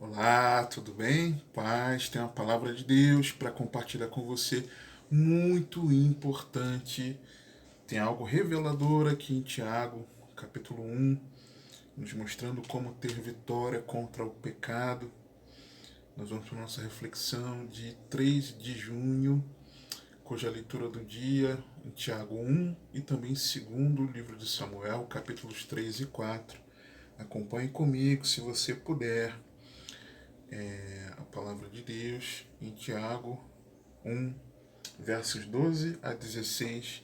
Olá, tudo bem? Paz, tem uma palavra de Deus para compartilhar com você, muito importante. Tem algo revelador aqui em Tiago, capítulo 1, nos mostrando como ter vitória contra o pecado. Nós vamos para a nossa reflexão de 3 de junho, cuja leitura do dia em Tiago 1 e também segundo livro de Samuel, capítulos 3 e 4. Acompanhe comigo se você puder. A palavra de Deus em Tiago 1, versos 12 a 16,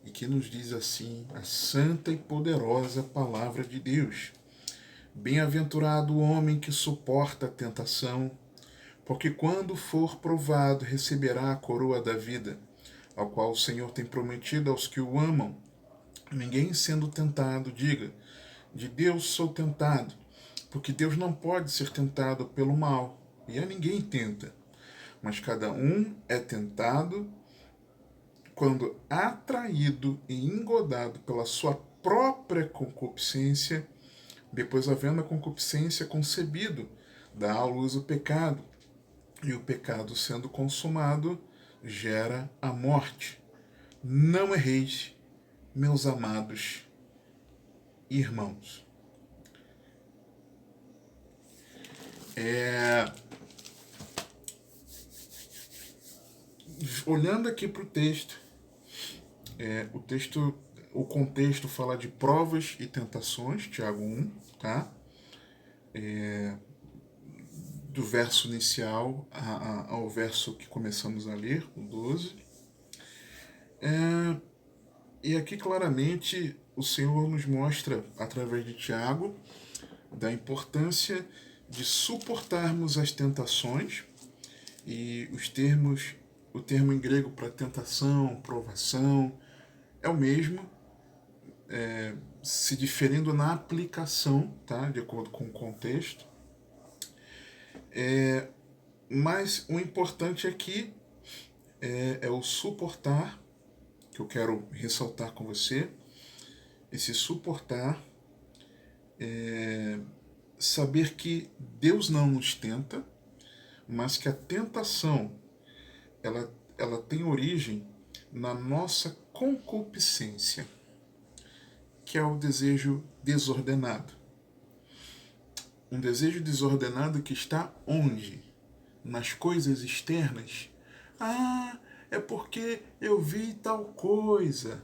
e que nos diz assim a santa e poderosa palavra de Deus. Bem-aventurado o homem que suporta a tentação, porque quando for provado receberá a coroa da vida, ao qual o Senhor tem prometido aos que o amam. Ninguém sendo tentado diga, de Deus sou tentado, porque Deus não pode ser tentado pelo mal, e a ninguém tenta. Mas cada um é tentado quando atraído e engodado pela sua própria concupiscência, depois havendo a concupiscência concebido, dá à luz o pecado, e o pecado sendo consumado gera a morte. Não erreis, meus amados irmãos. É, Olhando aqui para o texto, o contexto fala de provas e tentações, Tiago 1, tá? Do verso inicial ao verso que começamos a ler, o 12. E aqui claramente o Senhor nos mostra, através de Tiago, da importância de suportarmos as tentações, e o termo em grego para tentação, provação, é o mesmo, se diferindo na aplicação, tá? De acordo com o contexto. Mas o importante aqui é o suportar, que eu quero ressaltar com você. Esse suportar, saber que Deus não nos tenta, mas que a tentação ela tem origem na nossa concupiscência, que é o desejo desordenado. Um desejo desordenado que está onde? Nas coisas externas. Ah, é porque eu vi tal coisa.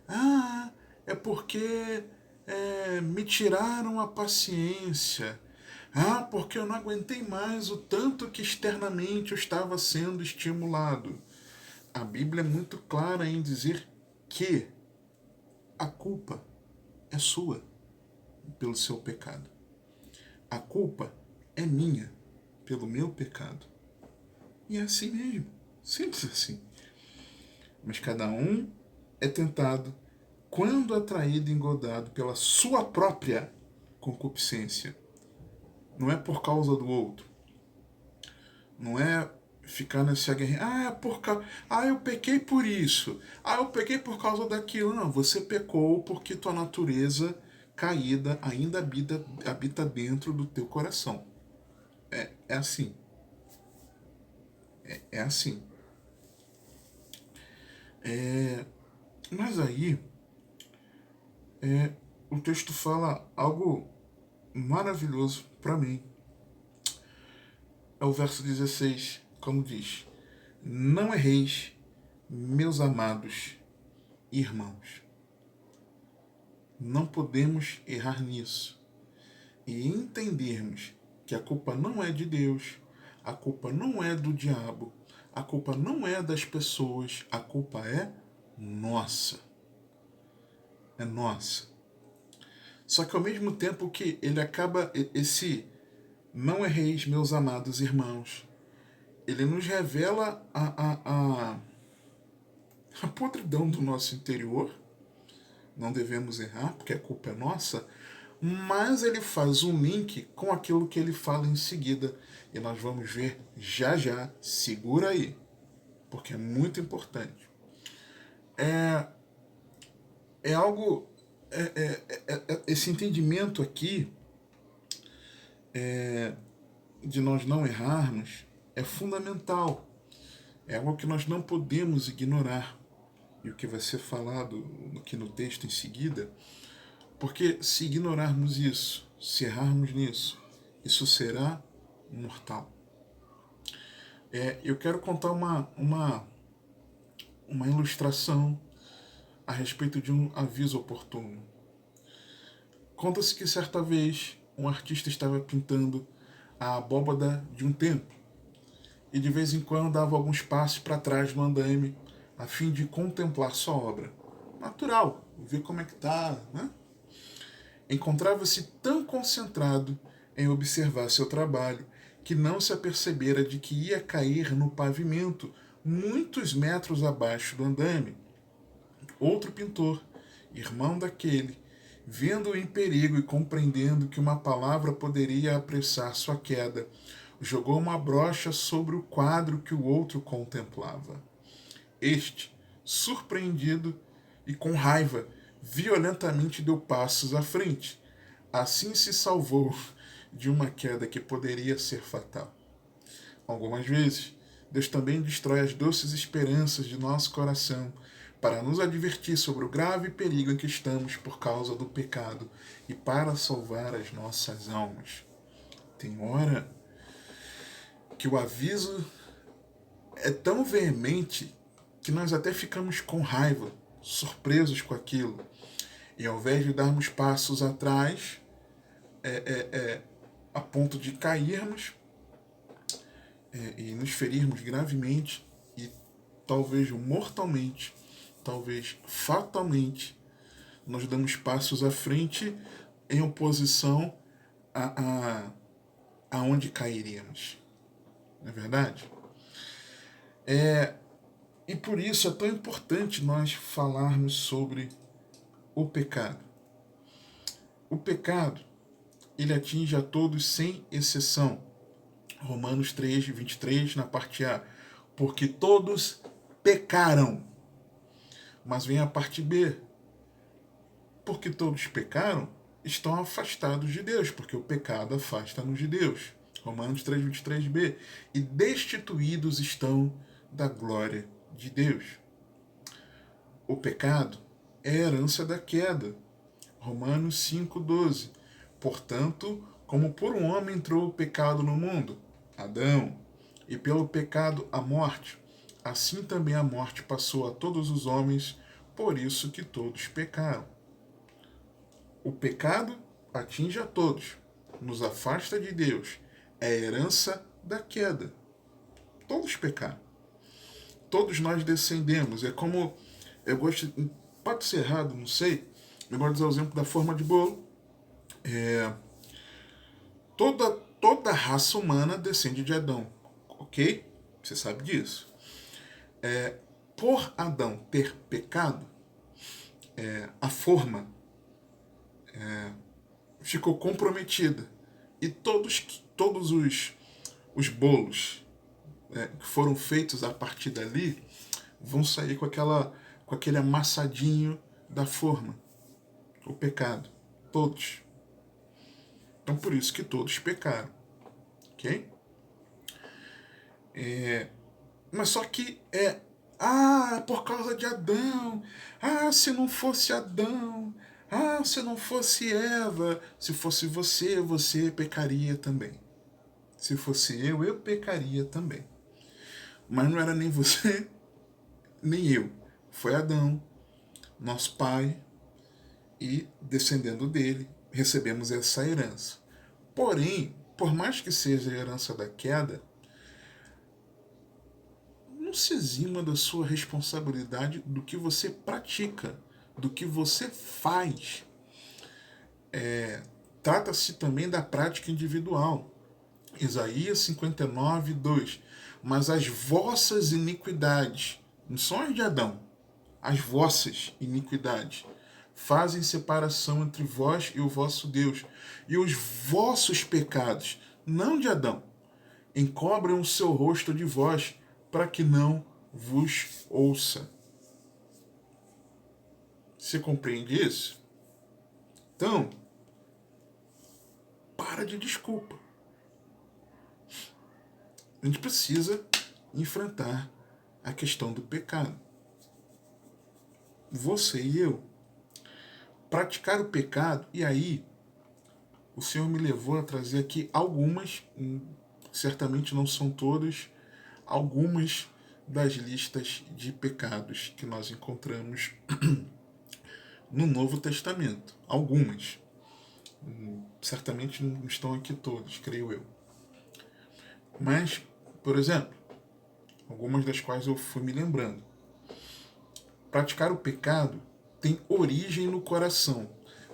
Ah, é porque me tiraram a paciência. Ah, porque eu não aguentei mais o tanto que externamente eu estava sendo estimulado. A Bíblia é muito clara em dizer que a culpa é sua pelo seu pecado. A culpa é minha pelo meu pecado. E é assim mesmo. Simples assim. Mas cada um é tentado quando atraído e engodado pela sua própria concupiscência. Não é por causa do outro. Não é ficar nessa guerra. Eu pequei por isso. Ah, eu pequei por causa daquilo. Não, você pecou porque tua natureza caída ainda habita dentro do teu coração. É assim. É assim. Mas aí, o texto fala algo maravilhoso para mim. É o verso 16, como diz: Não erreis, meus amados irmãos. Não podemos errar nisso. E entendermos que a culpa não é de Deus, a culpa não é do diabo, a culpa não é das pessoas, a culpa é nossa. É nossa. Só que ao mesmo tempo que ele acaba, esse não erreis, meus amados irmãos, ele nos revela a podridão do nosso interior. Não devemos errar, porque a culpa é nossa, mas ele faz um link com aquilo que ele fala em seguida. E nós vamos ver já já. Segura aí, porque é muito importante. É, é algo. Esse entendimento aqui de nós não errarmos é fundamental. É algo que nós não podemos ignorar. E o que vai ser falado aqui no texto em seguida, porque se ignorarmos isso, se errarmos nisso, isso será mortal. Eu quero contar uma ilustração a respeito de um aviso oportuno. Conta-se que certa vez um artista estava pintando a abóbada de um templo e de vez em quando dava alguns passos para trás no andaime a fim de contemplar sua obra. Natural, ver como é que está, né? Encontrava-se tão concentrado em observar seu trabalho que não se apercebera de que ia cair no pavimento muitos metros abaixo do andaime. Outro pintor, irmão daquele, vendo-o em perigo e compreendendo que uma palavra poderia apressar sua queda, jogou uma brocha sobre o quadro que o outro contemplava. Este, surpreendido e com raiva, violentamente deu passos à frente. Assim se salvou de uma queda que poderia ser fatal. Algumas vezes, Deus também destrói as doces esperanças de nosso coração para nos advertir sobre o grave perigo em que estamos por causa do pecado e para salvar as nossas almas. Tem hora que o aviso é tão veemente que nós até ficamos com raiva, surpresos com aquilo. E ao invés de darmos passos atrás, a ponto de cairmos e nos ferirmos gravemente e talvez mortalmente, talvez fatalmente, nós damos passos à frente em oposição a onde cairíamos. Não é verdade? E por isso é tão importante nós falarmos sobre o pecado. O pecado, ele atinge a todos sem exceção. Romanos 3, 23, na parte A. Porque todos pecaram. Mas vem a parte B. Porque todos pecaram, estão afastados de Deus, porque o pecado afasta-nos de Deus. Romanos 3, 23b. E destituídos estão da glória de Deus. O pecado é a herança da queda. Romanos 5,12. Portanto, como por um homem entrou o pecado no mundo, Adão, e pelo pecado a morte, assim também a morte passou a todos os homens, por isso que todos pecaram. O pecado atinge a todos, nos afasta de Deus, é a herança da queda. Todos pecaram. Todos nós descendemos. É como, eu gosto, pode ser errado, não sei, eu gosto de usar o exemplo da forma de bolo. Toda a raça humana descende de Adão, ok? Você sabe disso. Por Adão ter pecado, a forma ficou comprometida. E todos os bolos que foram feitos a partir dali vão sair com aquele amassadinho da forma. O pecado. Todos. Então por isso que todos pecaram. Ok? Mas só que por causa de Adão. Se não fosse Adão. Se não fosse Eva. Se fosse você pecaria também. Se fosse eu pecaria também. Mas não era nem você, nem eu. Foi Adão, nosso pai, e descendendo dele, recebemos essa herança. Porém, por mais que seja a herança da queda, não se exima da sua responsabilidade do que você pratica, do que você faz. Trata-se também da prática individual. Isaías 59, 2. Mas as vossas iniquidades, não são as de Adão, as vossas iniquidades, fazem separação entre vós e o vosso Deus, e os vossos pecados, não de Adão, encobrem o seu rosto de vós, para que não vos ouça. Você compreende isso? Então, para de desculpa. a gente precisa enfrentar a questão do pecado. Você e eu. Praticar o pecado, e aí o Senhor me levou a trazer aqui algumas, certamente não são todas, algumas das listas de pecados que nós encontramos no Novo Testamento. Algumas. Certamente não estão aqui todas, creio eu. Mas, por exemplo, algumas das quais eu fui me lembrando. Praticar o pecado tem origem no coração.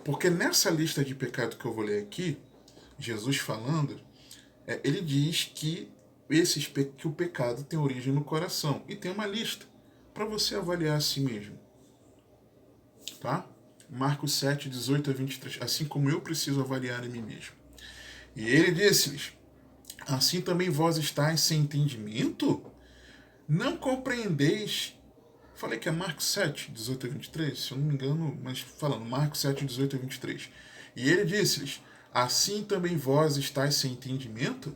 Porque nessa lista de pecado que eu vou ler aqui, Jesus falando, ele diz que o pecado tem origem no coração. E tem uma lista para você avaliar a si mesmo. Tá? Marcos 7, 18 a 23. Assim como eu preciso avaliar a mim mesmo. E ele disse-lhes: assim também vós estáis sem entendimento? Não compreendeis. Falei que é Marcos 7, 18 a 23, se eu não me engano, mas falando, Marcos 7, 18 a 23. E ele disse-lhes: assim também vós estáis sem entendimento?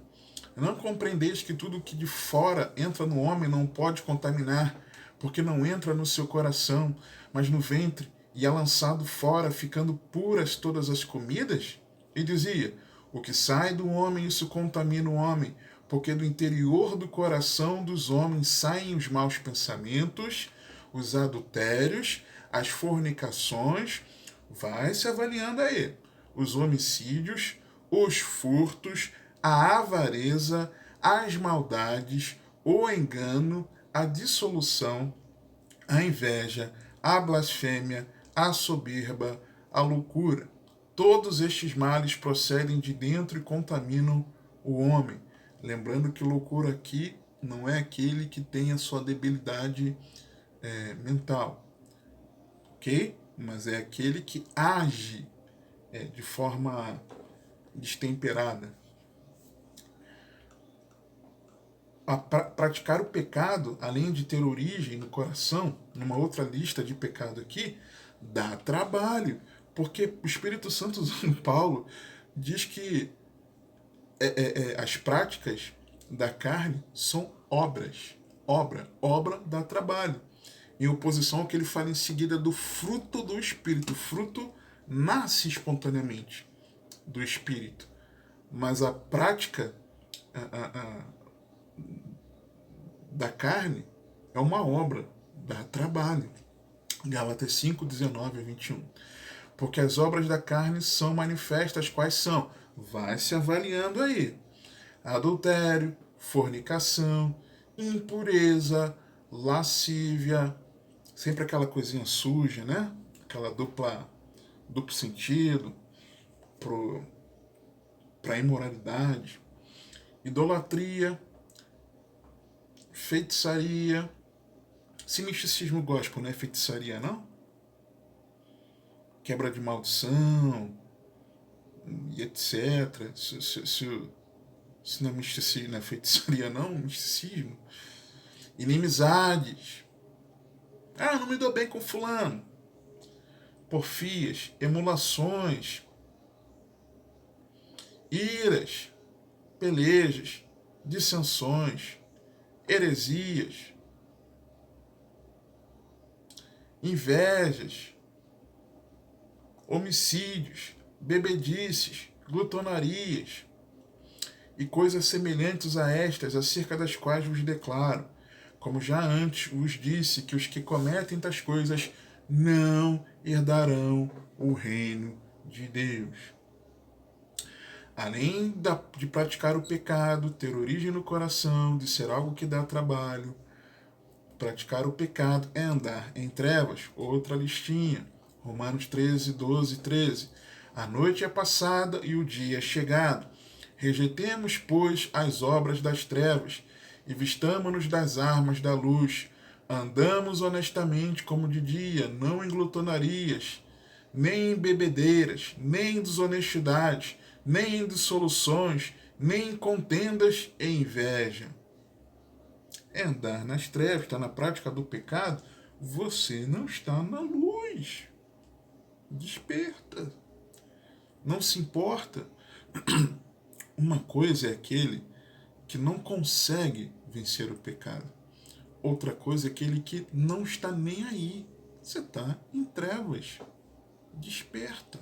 Não compreendeis que tudo que de fora entra no homem não pode contaminar, porque não entra no seu coração, mas no ventre, e é lançado fora, ficando puras todas as comidas? E dizia: o que sai do homem, isso contamina o homem, porque do interior do coração dos homens saem os maus pensamentos, os adultérios, as fornicações, vai se avaliando aí, os homicídios, os furtos, a avareza, as maldades, o engano, a dissolução, a inveja, a blasfêmia, a soberba, a loucura. Todos estes males procedem de dentro e contaminam o homem. Lembrando que loucura aqui não é aquele que tem a sua debilidade mental, ok? Mas é aquele que age de forma destemperada. Praticar o pecado, além de ter origem no coração, numa outra lista de pecado aqui, dá trabalho. Porque o Espírito Santo, usando Paulo, diz que as práticas da carne são obras. Obra dá trabalho. Em oposição ao que ele fala em seguida do fruto do Espírito. O fruto nasce espontaneamente do Espírito. Mas a prática da carne é uma obra, dá trabalho. Gálatas 5, 19 a 21. Porque as obras da carne são manifestas, quais são? Vai se avaliando aí. Adultério, fornicação, impureza, lascívia, sempre aquela coisinha suja, né? Aquela duplo sentido para imoralidade, idolatria, feitiçaria. Se misticismo gospel não é feitiçaria, não? Quebra de maldição e etc. Se não é misticismo, não é feitiçaria, não, misticismo. Inimizades. Ah, não me dou bem com fulano. Porfias, emulações, iras, pelejas, dissensões, heresias, invejas, homicídios, bebedices, glutonarias e coisas semelhantes a estas, acerca das quais vos declaro, como já antes vos disse, que os que cometem tais coisas não herdarão o reino de Deus. Além de praticar o pecado, ter origem no coração, de ser algo que dá trabalho, praticar o pecado é andar em trevas. Outra listinha. Romanos 13, 12 e 13. A noite é passada e o dia é chegado. Rejeitemos, pois, as obras das trevas e vistamo-nos das armas da luz. Andamos honestamente como de dia, não em glutonarias, nem em bebedeiras, nem em desonestidades, nem em dissoluções, nem em contendas e inveja. É andar nas trevas, está na prática do pecado, você não está na luz. Desperta. Não se importa. Uma coisa é aquele que não consegue vencer o pecado. Outra coisa é aquele que não está nem aí. Você está em trevas. Desperta.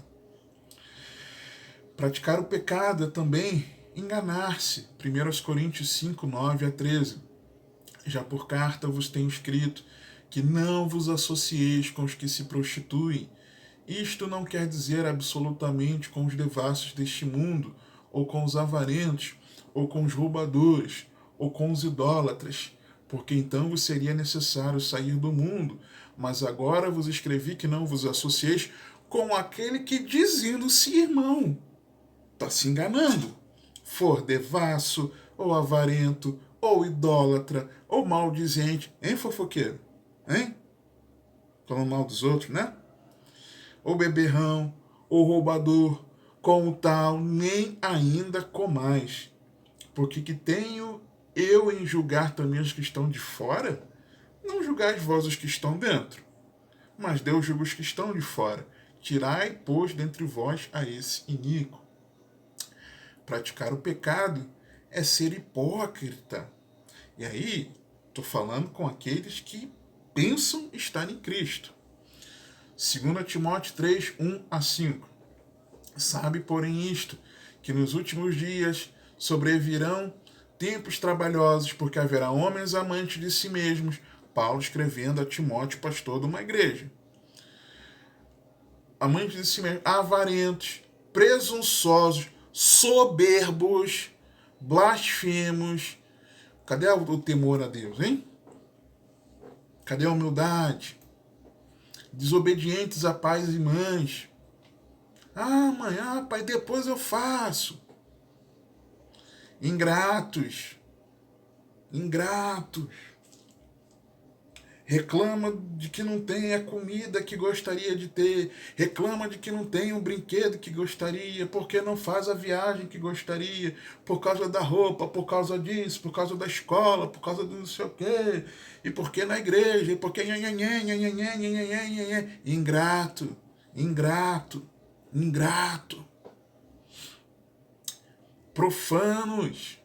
Praticar o pecado é também enganar-se. 1 Coríntios 5, 9 a 13. Já por carta vos tenho escrito que não vos associeis com os que se prostituem. Isto não quer dizer absolutamente com os devassos deste mundo, ou com os avarentos, ou com os roubadores, ou com os idólatras, porque então vos seria necessário sair do mundo. Mas agora vos escrevi que não vos associeis com aquele que, dizendo-se irmão, está se enganando, for devasso, ou avarento, ou idólatra, ou maldizente, hein, fofoqueiro? Hein? Falando mal dos outros, né? Ou beberrão, ou roubador, com o tal, nem ainda comais. Porque que tenho eu em julgar também os que estão de fora? Não julgais vós os que estão dentro, mas Deus julga os que estão de fora. Tirai, pois, dentre vós a esse iníquo. Praticar o pecado é ser hipócrita. E aí, estou falando com aqueles que pensam estar em Cristo. 2 Timóteo 3, 1 a 5. Sabe, porém, isto, que nos últimos dias sobrevirão tempos trabalhosos, porque haverá homens amantes de si mesmos. Paulo escrevendo a Timóteo, pastor de uma igreja. Amantes de si mesmos, avarentos, presunçosos, soberbos, blasfemos. Cadê o temor a Deus, hein? Cadê a humildade? Desobedientes a pais e mães. Ah, mãe, pai, depois eu faço. Ingratos. Reclama de que não tem a comida que gostaria de ter. Reclama de que não tem o brinquedo que gostaria. Porque não faz a viagem que gostaria. Por causa da roupa, por causa disso, por causa da escola, por causa do não sei o quê. E porque na igreja, e porque... Ingrato. Profanos.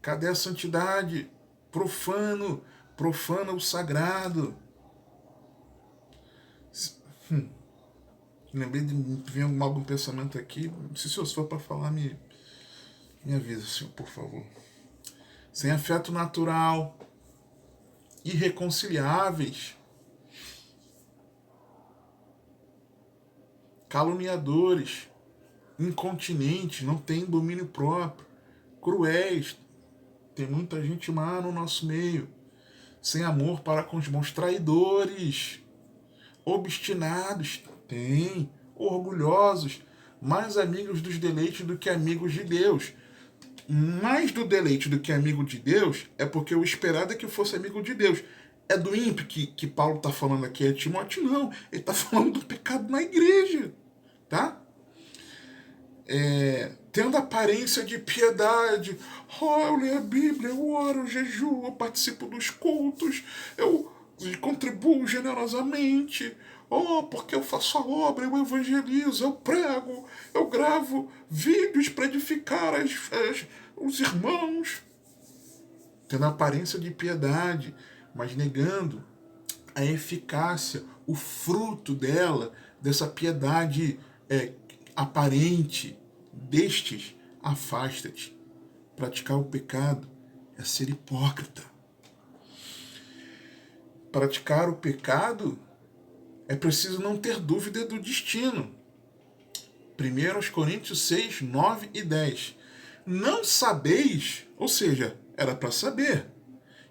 Cadê a santidade? Profana o sagrado. Lembrei de vir algum pensamento aqui. Se o senhor for para falar, me avisa, senhor, por favor. Sem afeto natural. Irreconciliáveis. Caluniadores. Incontinentes. Não têm domínio próprio. Cruéis. Tem muita gente má no nosso meio. Sem amor para com os bons, traidores, obstinados, tem, orgulhosos, mais amigos dos deleites do que amigos de Deus. Mais do deleite do que amigo de Deus é porque o esperado é que fosse amigo de Deus. É do ímpio que Paulo está falando aqui, é Timóteo? Não, ele está falando do pecado na igreja, tá? Tendo aparência de piedade. Eu leio a Bíblia, eu oro, eu jejuo, eu participo dos cultos, eu contribuo generosamente. Porque eu faço a obra, eu evangelizo, eu prego, eu gravo vídeos para edificar os irmãos. Tendo aparência de piedade, mas negando a eficácia, o fruto dela, dessa piedade aparente. Destes, afasta-te. Praticar o pecado é ser hipócrita. Praticar o pecado é preciso não ter dúvida do destino. 1 Coríntios 6, 9 e 10. Não sabeis, ou seja, era para saber,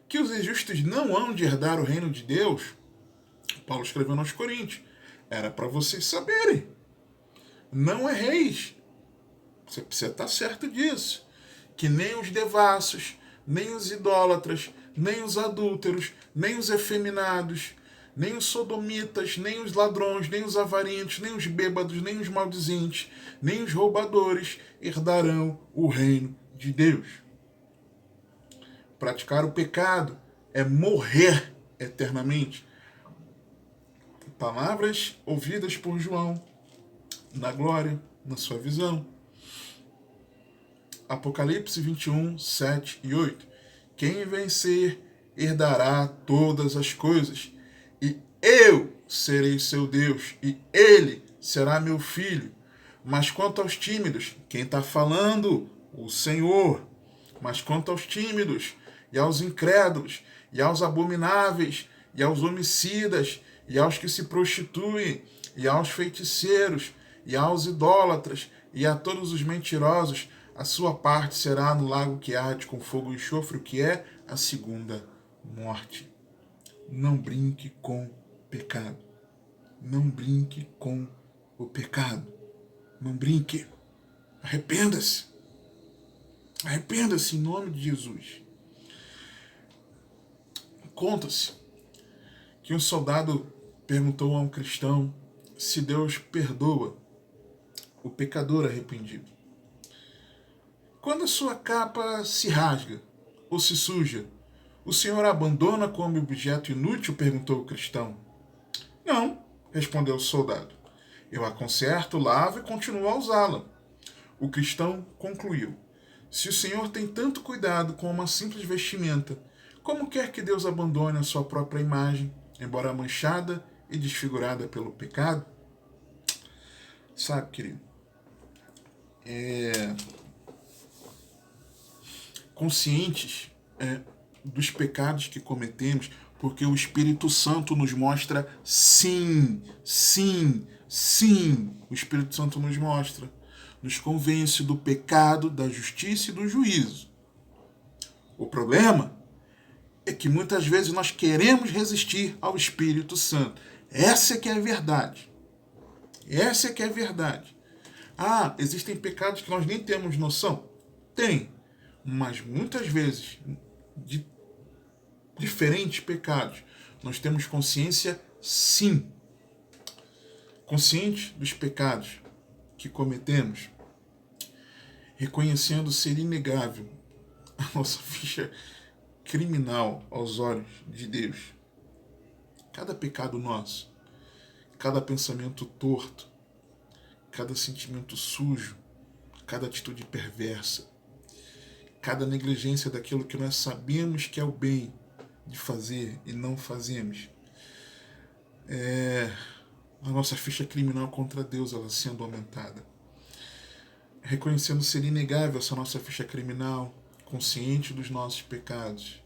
que os injustos não hão de herdar o reino de Deus? Paulo escreveu aos Coríntios. Era para vocês saberem. Não erreis. Você precisa estar certo disso. Que nem os devassos, nem os idólatras, nem os adúlteros, nem os efeminados, nem os sodomitas, nem os ladrões, nem os avarentos, nem os bêbados, nem os maldizentes, nem os roubadores herdarão o reino de Deus. Praticar o pecado é morrer eternamente. Palavras ouvidas por João na glória, na sua visão. Apocalipse 21, 7 e 8. Quem vencer herdará todas as coisas, e eu serei seu Deus, e ele será meu filho. Mas quanto aos tímidos, quem está falando? O Senhor. Mas quanto aos tímidos, e aos incrédulos, e aos abomináveis, e aos homicidas, e aos que se prostituem, e aos feiticeiros, e aos idólatras, e a todos os mentirosos, a sua parte será no lago que arde com fogo e enxofre, o que é a segunda morte. Não brinque com o pecado. Não brinque com o pecado. Não brinque. Arrependa-se. Arrependa-se em nome de Jesus. Conta-se que um soldado perguntou a um cristão se Deus perdoa o pecador arrependido. Quando a sua capa se rasga ou se suja, o Senhor a abandona como objeto inútil? Perguntou o cristão. Não, respondeu o soldado. Eu a conserto, lavo e continuo a usá-la. O cristão concluiu. Se o Senhor tem tanto cuidado com uma simples vestimenta, como quer que Deus abandone a sua própria imagem, embora manchada e desfigurada pelo pecado? Sabe, querido, conscientes dos pecados que cometemos, porque o Espírito Santo nos mostra sim, sim, sim. O Espírito Santo nos mostra, nos convence do pecado, da justiça e do juízo. O problema é que muitas vezes nós queremos resistir ao Espírito Santo. Essa é que é a verdade. Essa é que é a verdade. Ah, existem pecados que nós nem temos noção? Tem. Mas muitas vezes, de diferentes pecados, nós temos consciência, sim. Consciente dos pecados que cometemos, reconhecendo ser inegável a nossa ficha criminal aos olhos de Deus. Cada pecado nosso, cada pensamento torto, cada sentimento sujo, cada atitude perversa, cada negligência daquilo que nós sabemos que é o bem de fazer e não fazemos, a nossa ficha criminal contra Deus ela sendo aumentada. Reconhecendo ser inegável essa nossa ficha criminal, consciente dos nossos pecados,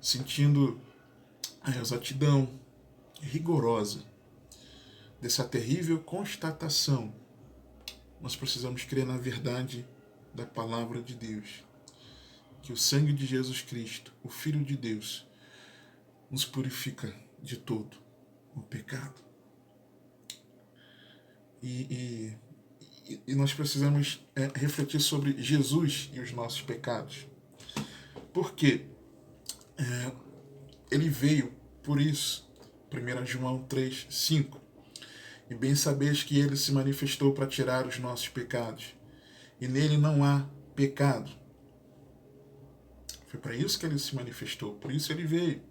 sentindo a exatidão rigorosa dessa terrível constatação, nós precisamos crer na verdade da palavra de Deus, que o sangue de Jesus Cristo, o Filho de Deus, nos purifica de todo o pecado. E nós precisamos refletir sobre Jesus e os nossos pecados. Porque ele veio por isso. 1 João 3, 5. E bem sabeis que ele se manifestou para tirar os nossos pecados. E nele não há pecado. Foi para isso que ele se manifestou. Por isso ele veio.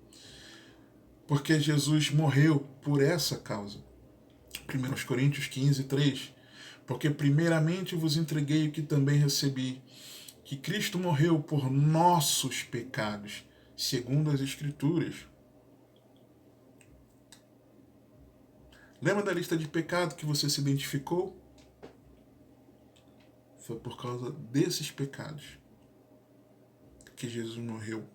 Porque Jesus morreu por essa causa. 1 Coríntios 15, 3. Porque primeiramente vos entreguei o que também recebi, que Cristo morreu por nossos pecados, segundo as Escrituras. Lembra da lista de pecado que você se identificou? Foi por causa desses pecados que Jesus morreu.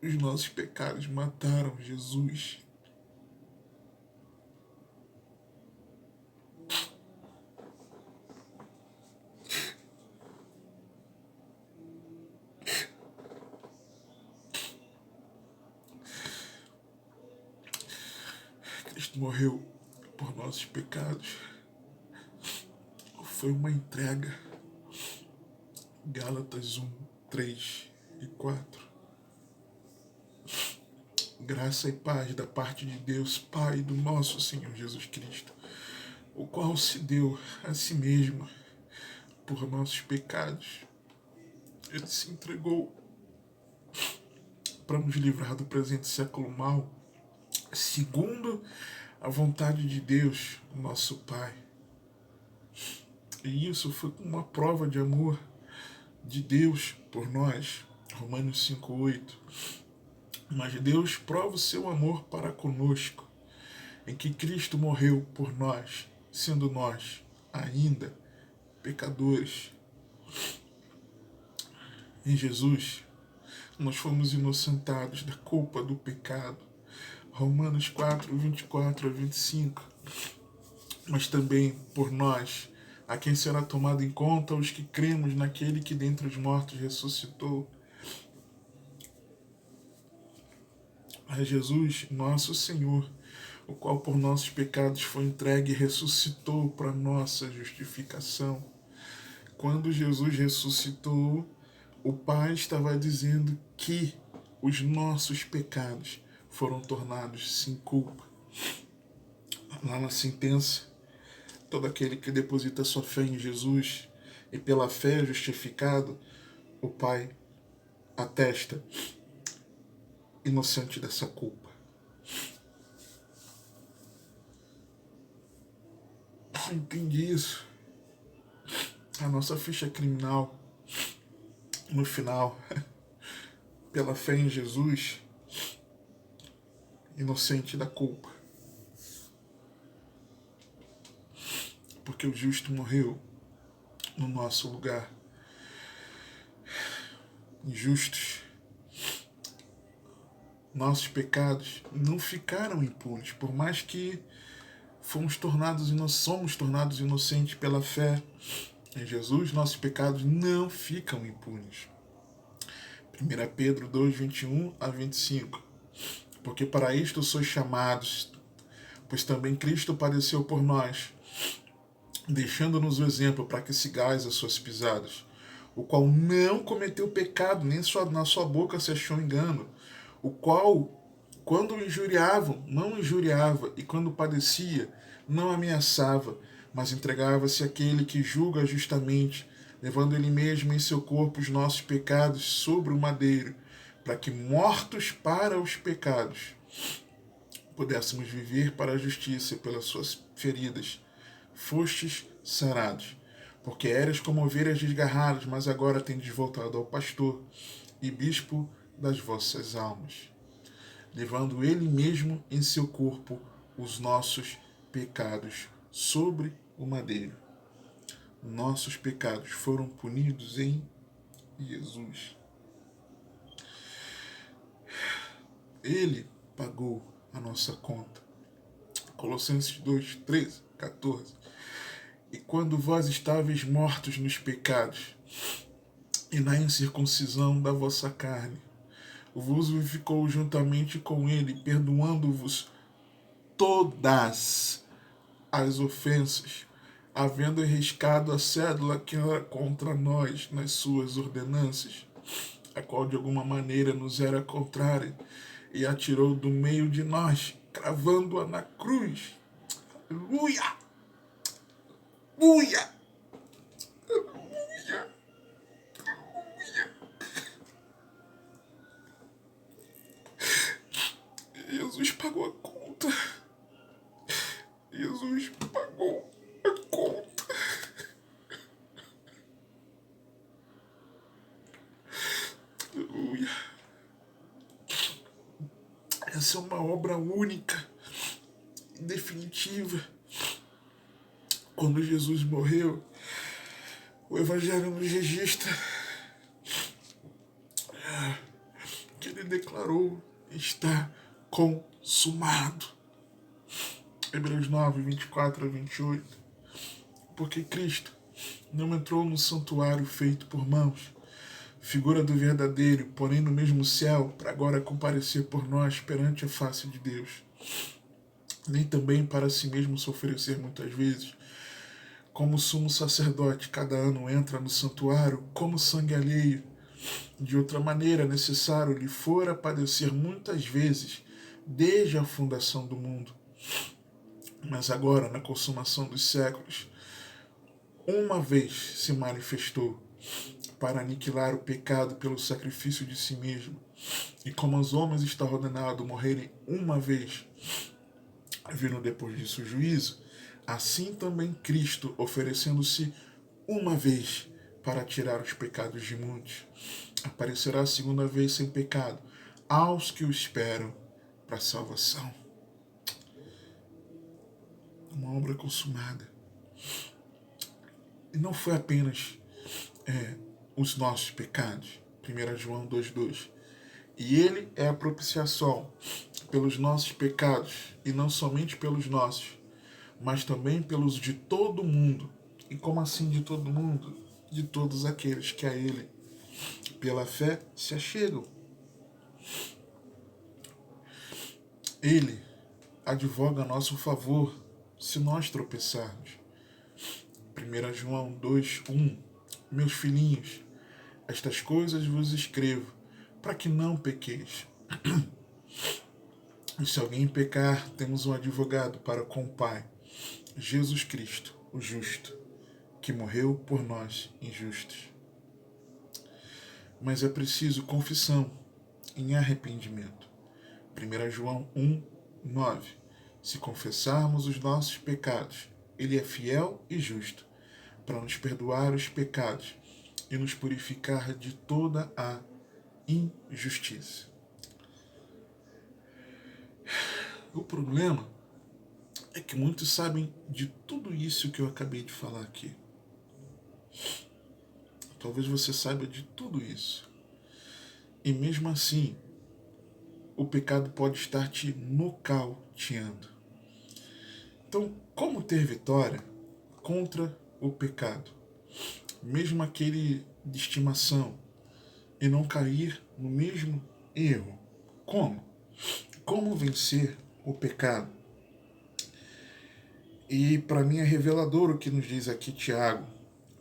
Os nossos pecados mataram Jesus. Cristo morreu por nossos pecados. Foi uma entrega. Gálatas 1, 3 e 4. Graça e paz da parte de Deus, Pai do nosso Senhor Jesus Cristo, o qual se deu a si mesmo por nossos pecados. Ele se entregou para nos livrar do presente século mal, segundo a vontade de Deus, nosso Pai. E isso foi uma prova de amor de Deus por nós. Romanos 5,8. Mas Deus prova o seu amor para conosco, em que Cristo morreu por nós, sendo nós ainda pecadores. Em Jesus, nós fomos inocentados da culpa do pecado. Romanos 4:24-25. Mas também por nós, a quem será tomado em conta os que cremos naquele que dentre os mortos ressuscitou. A Jesus, nosso Senhor, o qual por nossos pecados foi entregue e ressuscitou para nossa justificação. Quando Jesus ressuscitou, o Pai estava dizendo que os nossos pecados foram tornados sem culpa. Lá na sentença, todo aquele que deposita sua fé em Jesus e pela fé é justificado, o Pai atesta inocente dessa culpa. Entende isso? A nossa ficha criminal, no final, pela fé em Jesus, inocente da culpa. Porque o justo morreu no nosso lugar. Injustos. Nossos pecados não ficaram impunes, por mais que somos tornados inocentes pela fé em Jesus, nossos pecados não ficam impunes. 1 Pedro 2:21-25. Porque para isto sois chamados, pois também Cristo padeceu por nós, deixando-nos o exemplo para que sigais as suas pisadas, o qual não cometeu pecado, nem na sua boca se achou engano, o qual, quando injuriavam, não injuriava, e quando padecia, não ameaçava, mas entregava-se àquele que julga justamente, levando ele mesmo em seu corpo os nossos pecados sobre o madeiro, para que, mortos para os pecados, pudéssemos viver para a justiça. Pelas suas feridas fostes sarados. Porque eras como ovelhas desgarradas, mas agora tendes voltado ao pastor e bispo das vossas almas, levando ele mesmo em seu corpo os nossos pecados sobre o madeiro. Nossos pecados foram punidos em Jesus. Ele pagou a nossa conta. Colossenses 2:13-14. E quando vós estáveis mortos nos pecados e na incircuncisão da vossa carne, vos vivificou juntamente com ele, perdoando-vos todas as ofensas, havendo arriscado a cédula que era contra nós nas suas ordenanças, a qual de alguma maneira nos era contrária, e atirou do meio de nós, cravando-a na cruz. Aleluia! Aleluia! Aleluia! Aleluia! Jesus pagou a conta. Jesus pagou a conta. Aleluia. Essa é uma obra única, definitiva. Quando Jesus morreu, o Evangelho nos registra que ele declarou: está consumado. Hebreus 9:24-28. Porque Cristo não entrou no santuário feito por mãos, figura do verdadeiro, porém no mesmo céu, para agora comparecer por nós perante a face de Deus, nem também para si mesmo se oferecer muitas vezes, como sumo sacerdote cada ano entra no santuário como sangue alheio. De outra maneira, necessário lhe fora padecer muitas vezes desde a fundação do mundo. Mas agora, na consumação dos séculos, uma vez se manifestou para aniquilar o pecado pelo sacrifício de si mesmo. E como aos homens está ordenado morrerem uma vez, vindo depois disso o juízo, assim também Cristo, oferecendo-se uma vez para tirar os pecados de muitos, aparecerá a segunda vez sem pecado aos que o esperam para a salvação. Uma obra consumada. E não foi apenas os nossos pecados. 1 João 2,2. E ele é a propiciação pelos nossos pecados, e não somente pelos nossos, mas também pelos de todo mundo. E como assim de todo mundo? De todos aqueles que a ele, pela fé, se achegam. Ele advoga a nosso favor se nós tropeçarmos. 1 João 2,1. Meus filhinhos, estas coisas vos escrevo, para que não pequeis. E se alguém pecar, temos um advogado para com o Pai, Jesus Cristo, o justo, que morreu por nós, injustos. Mas é preciso confissão em arrependimento. 1 João 1,9. Se confessarmos os nossos pecados, ele é fiel e justo para nos perdoar os pecados e nos purificar de toda a injustiça. O problema é que muitos sabem de tudo isso que eu acabei de falar aqui. Talvez você saiba de tudo isso. E mesmo assim, o pecado pode estar te nocauteando. Então, como ter vitória contra o pecado? Mesmo aquele de estimação, e não cair no mesmo erro. Como? Como vencer o pecado? E para mim é revelador o que nos diz aqui Tiago,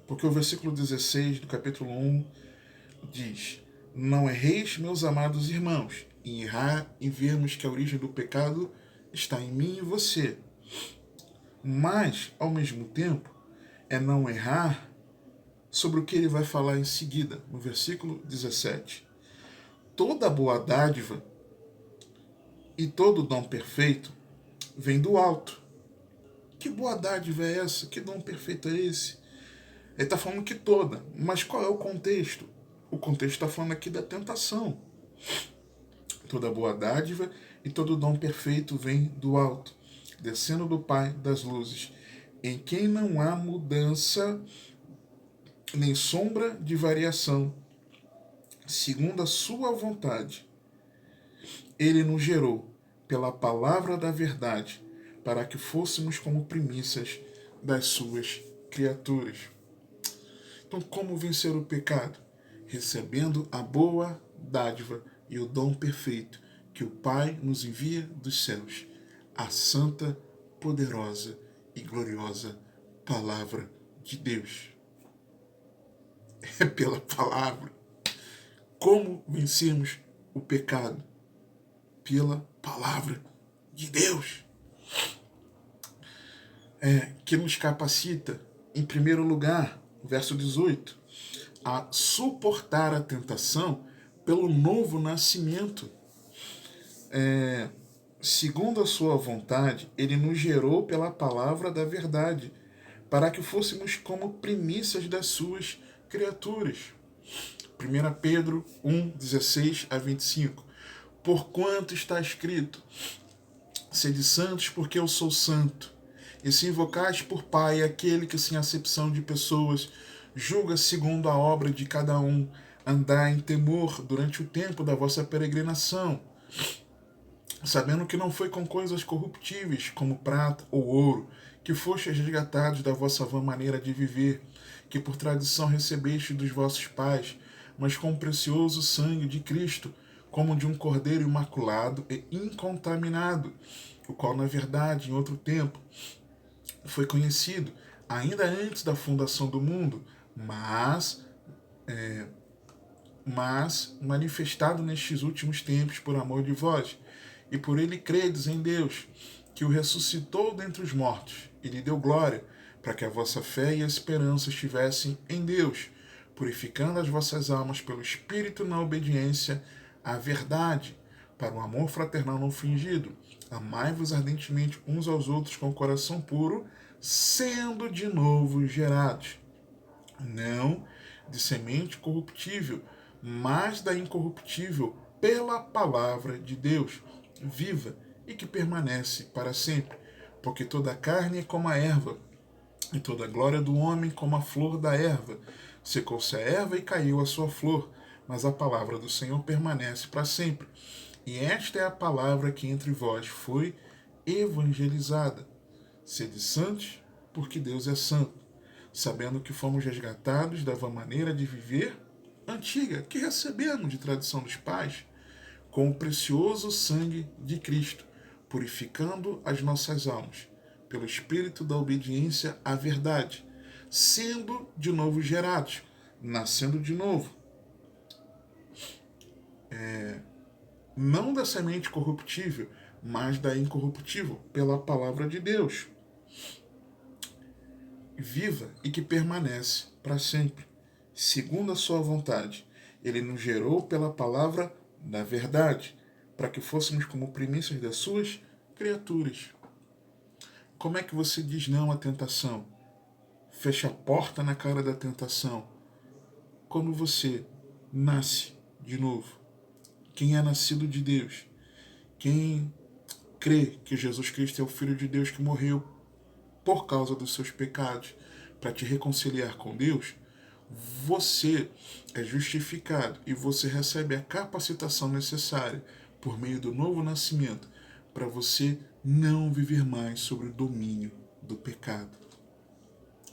porque o versículo 16 do capítulo 1 diz: não erreis, meus amados irmãos, em errar e vermos que a origem do pecado está em mim e você. Mas, ao mesmo tempo, é não errar sobre o que ele vai falar em seguida, no versículo 17. Toda boa dádiva e todo dom perfeito vem do alto. Que boa dádiva é essa? Que dom perfeito é esse? Ele está falando que toda, mas qual é o contexto? O contexto está falando aqui da tentação. Toda boa dádiva e todo dom perfeito vem do alto, descendo do Pai das luzes, em quem não há mudança nem sombra de variação, segundo a sua vontade. Ele nos gerou pela palavra da verdade, para que fôssemos como primícias das suas criaturas. Então, como vencer o pecado? Recebendo a boa dádiva e o dom perfeito que o Pai nos envia dos céus, a santa, poderosa e gloriosa palavra de Deus. É pela palavra. Como vencermos o pecado? Pela palavra de Deus. Que nos capacita, em primeiro lugar, verso 18, a suportar a tentação pelo novo nascimento. Segundo a sua vontade, ele nos gerou pela palavra da verdade, para que fôssemos como primícias das suas criaturas. 1 Pedro 1, 16 a 25. Porquanto está escrito: sede santos, porque eu sou santo. E se invocais por Pai aquele que, sem acepção de pessoas, julga segundo a obra de cada um, andai em temor durante o tempo da vossa peregrinação, sabendo que não foi com coisas corruptíveis, como prata ou ouro, que fostes resgatados da vossa vã maneira de viver, que por tradição recebeste dos vossos pais, mas com o precioso sangue de Cristo, como de um cordeiro imaculado e incontaminado, o qual, na verdade, em outro tempo, foi conhecido, ainda antes da fundação do mundo, mas manifestado nestes últimos tempos por amor de vós, e por ele credes em Deus, que o ressuscitou dentre os mortos, e lhe deu glória, para que a vossa fé e a esperança estivessem em Deus, purificando as vossas almas pelo Espírito na obediência à verdade, para um amor fraternal não fingido. Amai-vos ardentemente uns aos outros com o coração puro, sendo de novo gerados, não de semente corruptível, mas da incorruptível, pela palavra de Deus, viva e que permanece para sempre. Porque toda a carne é como a erva, e toda a glória do homem como a flor da erva. Secou-se a erva e caiu a sua flor, mas a palavra do Senhor permanece para sempre. E esta é a palavra que entre vós foi evangelizada. Sede santos, porque Deus é santo, sabendo que fomos resgatados da vã maneira de viver antiga que recebemos de tradição dos pais, com o precioso sangue de Cristo, purificando as nossas almas, pelo Espírito da obediência à verdade, sendo de novo gerados, nascendo de novo, não da semente corruptível, mas da incorruptível, pela palavra de Deus, viva e que permanece para sempre, segundo a sua vontade. Ele nos gerou pela palavra da verdade, para que fôssemos como primícias das suas criaturas. Como é que você diz não à tentação? Fecha a porta na cara da tentação. Quando você nasce de novo, quem é nascido de Deus, quem crê que Jesus Cristo é o Filho de Deus que morreu por causa dos seus pecados, para te reconciliar com Deus, você é justificado e você recebe a capacitação necessária por meio do novo nascimento para você não viver mais sob o domínio do pecado.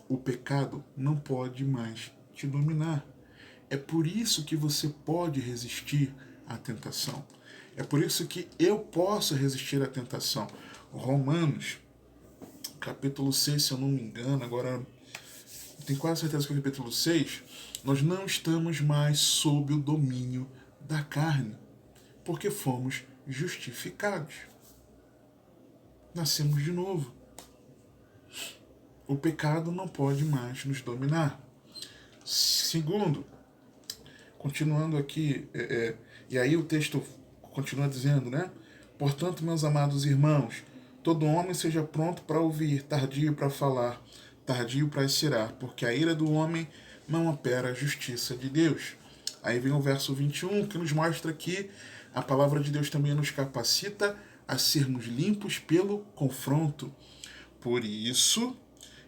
O pecado não pode mais te dominar. É por isso que você pode resistir à tentação. É por isso que eu posso resistir à tentação. Romanos capítulo 6, se eu não me engano, agora tenho quase certeza que é o capítulo 6, nós não estamos mais sob o domínio da carne, porque fomos justificados. Nascemos de novo. O pecado não pode mais nos dominar. Segundo, continuando aqui, e aí o texto continua dizendo, né? Portanto, meus amados irmãos, todo homem seja pronto para ouvir, tardio para falar, tardio para estirar, porque a ira do homem não opera a justiça de Deus. Aí vem o verso 21, que nos mostra que a palavra de Deus também nos capacita a sermos limpos pelo confronto. Por isso,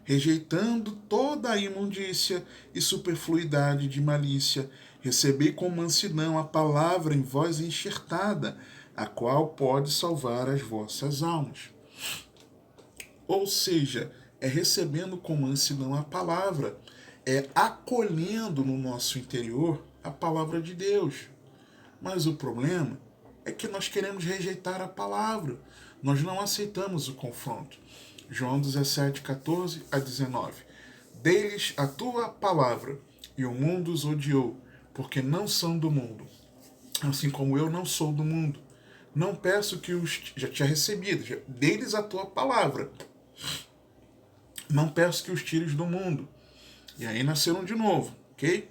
rejeitando toda a imundícia e superfluidade de malícia, recebei com mansidão a palavra em vós enxertada, a qual pode salvar as vossas almas. Ou seja, é recebendo com mansidão a palavra, é acolhendo no nosso interior a palavra de Deus. Mas o problema é que nós queremos rejeitar a palavra, nós não aceitamos o confronto. João 17, 14 a 19. Dei-lhes a tua palavra, e o mundo os odiou, porque não são do mundo, assim como eu não sou do mundo. Não peço que os... Já tinha recebido, dei-lhes a tua palavra. Não peço que os tires do mundo. E aí nasceram de novo, ok?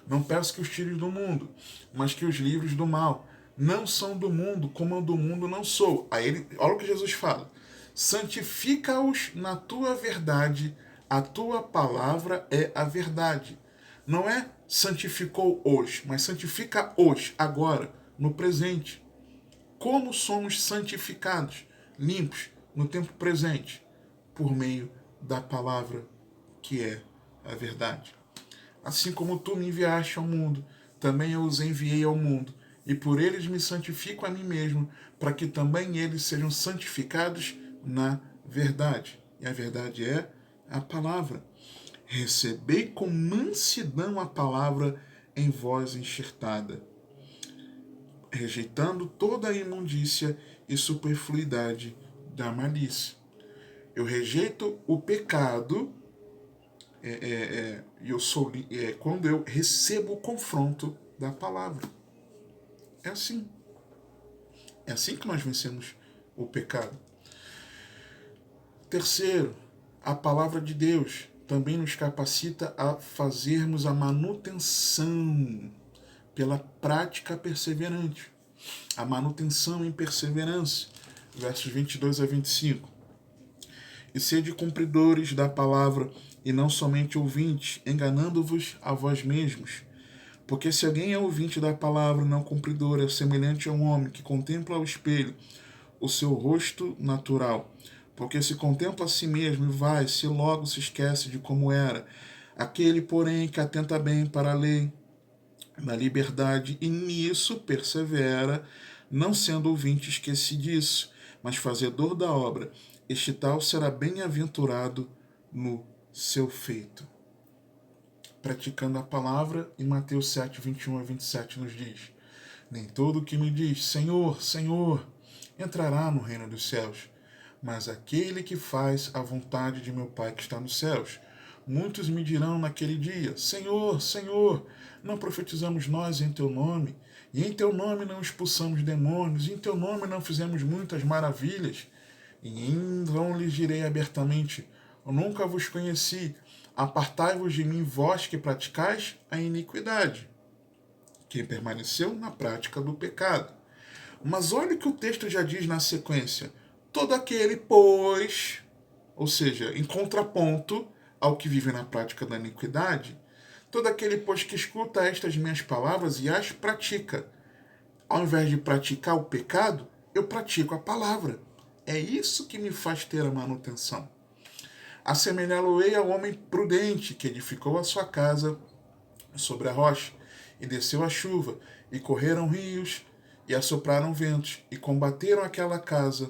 Não peço que os tires do mundo, mas que os livres do mal. Não são do mundo, como eu do mundo não sou. Aí olha o que Jesus fala. Santifica-os na tua verdade, a tua palavra é a verdade. Não é santificou hoje, mas santifica hoje, agora, no presente. Como somos santificados, limpos, no tempo presente? Por meio da palavra que é a verdade. Assim como tu me enviaste ao mundo, também eu os enviei ao mundo, e por eles me santifico a mim mesmo, para que também eles sejam santificados na verdade. E a verdade é a palavra. Recebei com mansidão a palavra em vós enxertada, rejeitando toda a imundícia e superfluidade da malícia. Eu rejeito o pecado quando eu recebo o confronto da palavra. É assim. É assim que nós vencemos o pecado. Terceiro, a palavra de Deus também nos capacita a fazermos a manutenção pela prática perseverante. a manutenção em perseverança. Versos 22 a 25. E sede cumpridores da palavra, e não somente ouvintes, enganando-vos a vós mesmos. Porque se alguém é ouvinte da palavra, não cumpridor, é semelhante a um homem que contempla ao espelho o seu rosto natural. Porque se contempla a si mesmo e vai-se, logo se esquece de como era. Aquele, porém, que atenta bem para a lei, na liberdade, e nisso persevera, não sendo ouvinte esquecidiço, mas fazedor da obra, este tal será bem-aventurado no seu feito. Praticando a palavra, e Mateus 7, 21 a 27 nos diz: nem todo o que me diz, Senhor, Senhor, entrará no reino dos céus, mas aquele que faz a vontade de meu Pai que está nos céus. Muitos me dirão naquele dia: Senhor, Senhor, não profetizamos nós em teu nome? E em teu nome não expulsamos demônios? E em teu nome não fizemos muitas maravilhas? E então lhes direi abertamente: eu nunca vos conheci. Apartai-vos de mim, vós que praticais a iniquidade. Quem permaneceu na prática do pecado. Mas olha o que o texto já diz na sequência: todo aquele, pois, ou seja, em contraponto ao que vive na prática da iniquidade, todo aquele, pois, que escuta estas minhas palavras e as pratica. Ao invés de praticar o pecado, eu pratico a palavra. É isso que me faz ter a manutenção. Assemelhá-lo-ei ao homem prudente que edificou a sua casa sobre a rocha, e desceu a chuva, e correram rios, e assopraram ventos, e combateram aquela casa,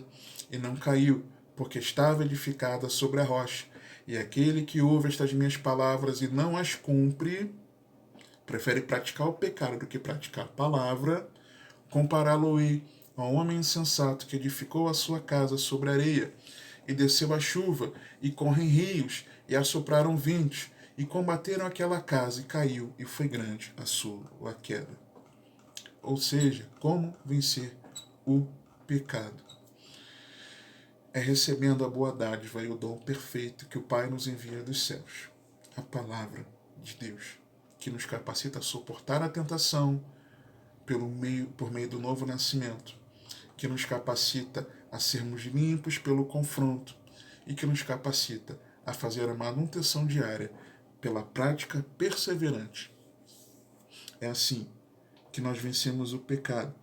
e não caiu, porque estava edificada sobre a rocha. E aquele que ouve estas minhas palavras e não as cumpre, prefere praticar o pecado do que praticar a palavra, compará-lo-ei a um homem insensato que edificou a sua casa sobre a areia, e desceu a chuva, e correm rios, e assopraram ventos, e combateram aquela casa, e caiu, e foi grande a sua queda. Ou seja, como vencer o pecado? É recebendo a boa dádiva e o dom perfeito que o Pai nos envia dos céus, a palavra de Deus, que nos capacita a suportar a tentação por meio do novo nascimento, que nos capacita a sermos limpos pelo confronto e que nos capacita a fazer a manutenção diária pela prática perseverante. É assim que nós vencemos o pecado.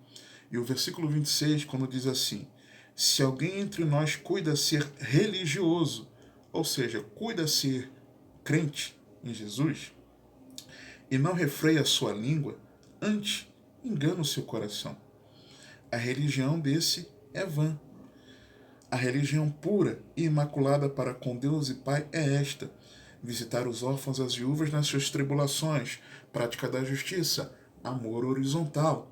E o versículo 26, quando diz assim: se alguém entre nós cuida ser religioso, ou seja, cuida ser crente em Jesus, e não refreia a sua língua, antes engana o seu coração. A religião desse é vã. A religião pura e imaculada para com Deus e Pai é esta: visitar os órfãos e as viúvas nas suas tribulações, prática da justiça, amor horizontal,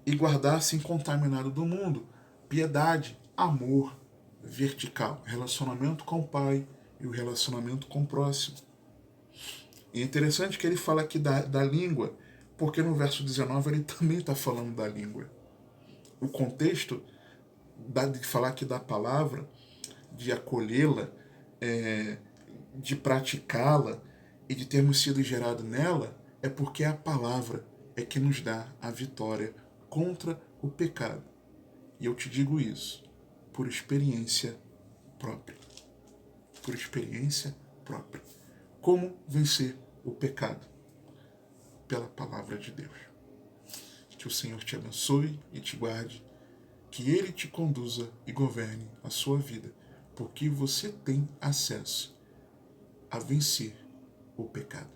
e guardar-se incontaminado do mundo, piedade, amor vertical, relacionamento com o Pai e o relacionamento com o próximo. E é interessante que ele fala aqui da língua, porque no verso 19 ele também está falando da língua. O contexto de falar aqui da palavra, de acolhê-la, de praticá-la e de termos sido gerados nela, é porque a palavra é que nos dá a vitória contra o pecado. E eu te digo isso por experiência própria. Por experiência própria. Como vencer o pecado? Pela palavra de Deus. Que o Senhor te abençoe e te guarde, que Ele te conduza e governe a sua vida, porque você tem acesso a vencer o pecado.